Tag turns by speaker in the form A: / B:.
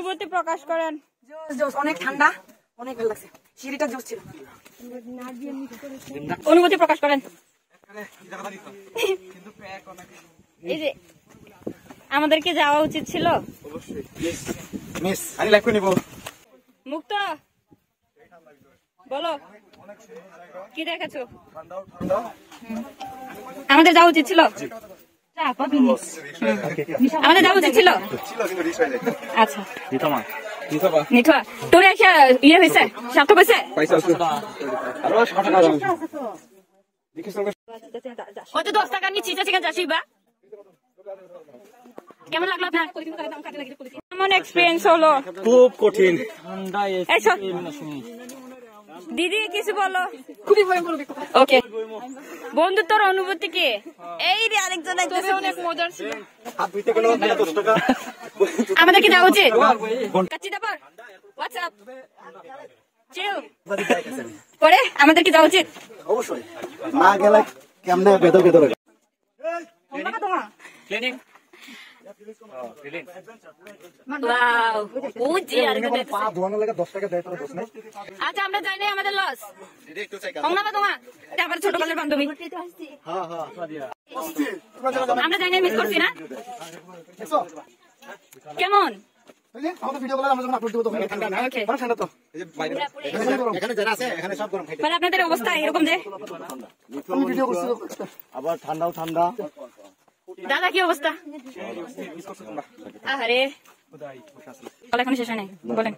A: অনুভূতি প্রকাশ করেন।
B: অনেক ঠান্ডা, অনেক ভালো লাগছে, সিঁড়িটা জোস ছিল।
A: অনুভূতি প্রকাশ করেন। এই যে আমাদেরকে যাওয়া উচিত ছিল। মুক্ত বলো কি দেখাচ্ছ? আমাদের যাওয়া উচিত ছিল, আমাদের যাওয়া উচিত ছিল। আচ্ছা নিথা তোর একটা ইয়ে হয়েছে, সার্থক হয়েছে। হয়তো 10 টাকা নিচ্ছি, যাচ্ছি বা কেমন লাগলো আপনার? কেমন এক্সপিরিয়েন্স হলো?
C: খুব কঠিন।
A: দিদি কিছু বলো। খুবই ভয়ঙ্কর। ওকে বন্ধুত্বর অনুভূতি কি? এই রে আরেকজন অনেক মজার ছিল। আমাদের কি যাওয়া উচিত? হোয়াটসঅ্যাপ পরে আমাদের কি যাওয়া উচিত?
C: অবশ্যই না গেলে কেমনে বেদর বেদর
A: আচ্ছা আমরা যাই নাই, আমাদের লস। তোমার ছোটবেলার বান্ধবী আমরা যাই নাই, মিস করছি না? কেমন আপনাদের অবস্থা এরকম যে
C: আবার ঠান্ডাও ঠান্ডা।
A: দাদা কি অবস্থা? আরে এখন শেষ হয় নাই, বলেন।